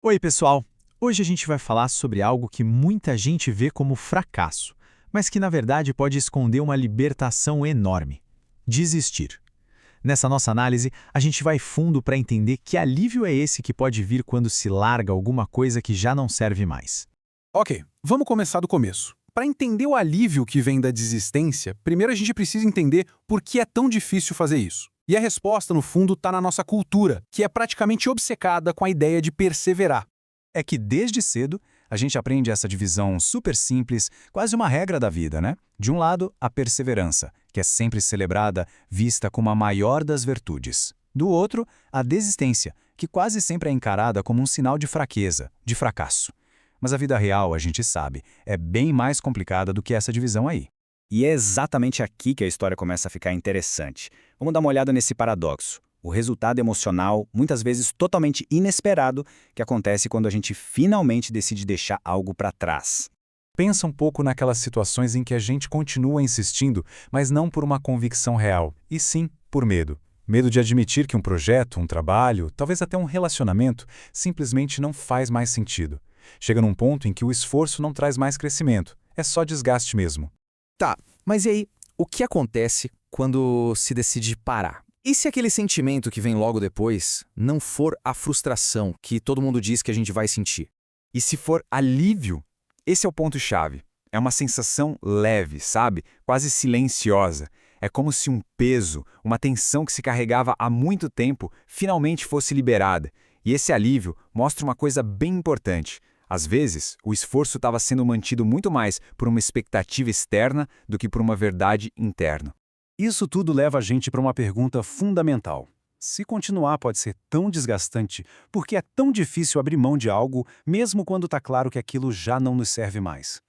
Oi, pessoal! Hoje a gente vai falar sobre algo que muita gente vê como fracasso, mas que na verdade pode esconder uma libertação enorme: desistir. Nessa nossa análise, a gente vai fundo para entender que alívio é esse que pode vir quando se larga alguma coisa que já não serve mais. Ok, vamos começar do começo. Para entender o alívio que vem da desistência, primeiro a gente precisa entender por que é tão difícil fazer isso. E a resposta, no fundo, está na nossa cultura, que é praticamente obcecada com a ideia de perseverar. É que desde cedo a gente aprende essa divisão super simples, quase uma regra da vida, né? De um lado, a perseverança, que é sempre celebrada, vista como a maior das virtudes. Do outro, a desistência, que quase sempre é encarada como um sinal de fraqueza, de fracasso. Mas a vida real, a gente sabe, é bem mais complicada do que essa divisão aí. E é exatamente aqui que a história começa a ficar interessante. Vamos dar uma olhada nesse paradoxo. O resultado emocional, muitas vezes totalmente inesperado, que acontece quando a gente finalmente decide deixar algo para trás. Pensa um pouco naquelas situações em que a gente continua insistindo, mas não por uma convicção real, e sim por medo. Medo de admitir que um projeto, um trabalho, talvez até um relacionamento, simplesmente não faz mais sentido. Chega num ponto em que o esforço não traz mais crescimento, é só desgaste mesmo. Tá, mas e aí, o que acontece quando se decide parar? E se aquele sentimento que vem logo depois não for a frustração que todo mundo diz que a gente vai sentir? E se for alívio, esse é o ponto-chave. É uma sensação leve, sabe? Quase silenciosa. É como se um peso, uma tensão que se carregava há muito tempo, finalmente fosse liberada. E esse alívio mostra uma coisa bem importante. Às vezes, o esforço estava sendo mantido muito mais por uma expectativa externa do que por uma verdade interna. Isso tudo leva a gente para uma pergunta fundamental. Se continuar pode ser tão desgastante, por que é tão difícil abrir mão de algo, mesmo quando está claro que aquilo já não nos serve mais?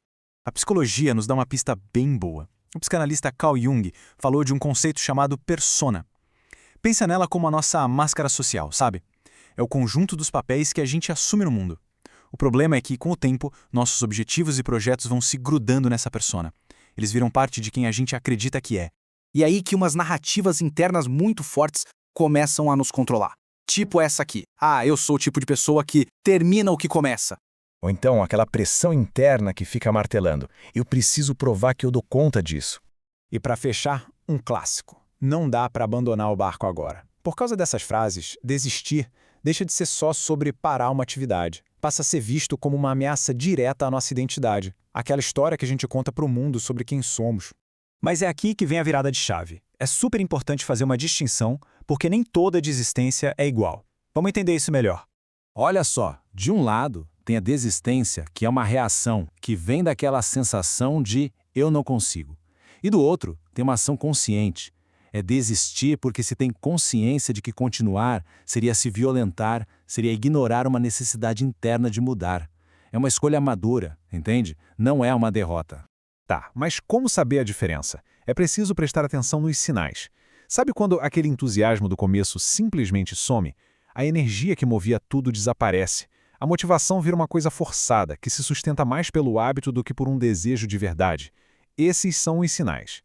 A psicologia nos dá uma pista bem boa. O psicanalista Carl Jung falou de um conceito chamado persona. Pensa nela como a nossa máscara social, sabe? É o conjunto dos papéis que a gente assume no mundo. O problema é que, com o tempo, nossos objetivos e projetos vão se grudando nessa persona. Eles viram parte de quem a gente acredita que é. E aí que umas narrativas internas muito fortes começam a nos controlar. Tipo essa aqui. Ah, eu sou o tipo de pessoa que termina o que começa. Ou então aquela pressão interna que fica martelando. Eu preciso provar que eu dou conta disso. E para fechar, um clássico. Não dá para abandonar o barco agora. Por causa dessas frases, desistir deixa de ser só sobre parar uma atividade. Passa a ser visto como uma ameaça direta à nossa identidade. Aquela história que a gente conta para o mundo sobre quem somos. Mas é aqui que vem a virada de chave. É super importante fazer uma distinção, porque nem toda desistência é igual. Vamos entender isso melhor. Olha só, de um lado tem a desistência, que é uma reação que vem daquela sensação de eu não consigo. E do outro tem uma ação consciente. É desistir porque se tem consciência de que continuar seria se violentar, seria ignorar uma necessidade interna de mudar. É uma escolha madura, entende? Não é uma derrota. Tá, mas como saber a diferença? É preciso prestar atenção nos sinais. Sabe quando aquele entusiasmo do começo simplesmente some? A energia que movia tudo desaparece. A motivação vira uma coisa forçada, que se sustenta mais pelo hábito do que por um desejo de verdade. Esses são os sinais.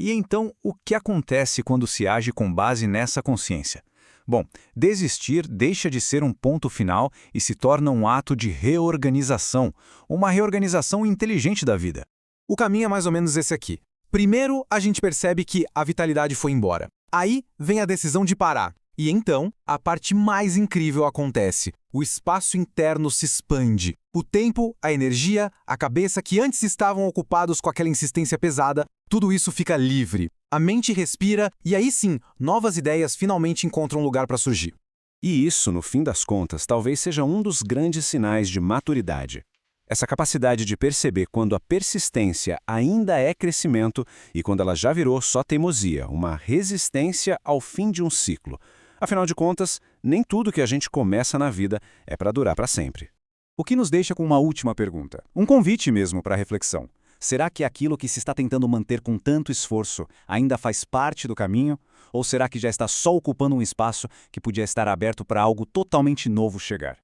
E então, o que acontece quando se age com base nessa consciência? Bom, desistir deixa de ser um ponto final e se torna um ato de reorganização, uma reorganização inteligente da vida. O caminho é mais ou menos esse aqui. Primeiro, a gente percebe que a vitalidade foi embora. Aí vem a decisão de parar. E então, a parte mais incrível acontece. O espaço interno se expande. O tempo, a energia, a cabeça que antes estavam ocupados com aquela insistência pesada, tudo isso fica livre. A mente respira e aí sim, novas ideias finalmente encontram lugar para surgir. E isso, no fim das contas, talvez seja um dos grandes sinais de maturidade. Essa capacidade de perceber quando a persistência ainda é crescimento e quando ela já virou só teimosia, uma resistência ao fim de um ciclo. Afinal de contas, nem tudo que a gente começa na vida é para durar para sempre. O que nos deixa com uma última pergunta. Um convite mesmo para reflexão. Será que aquilo que se está tentando manter com tanto esforço ainda faz parte do caminho? Ou será que já está só ocupando um espaço que podia estar aberto para algo totalmente novo chegar?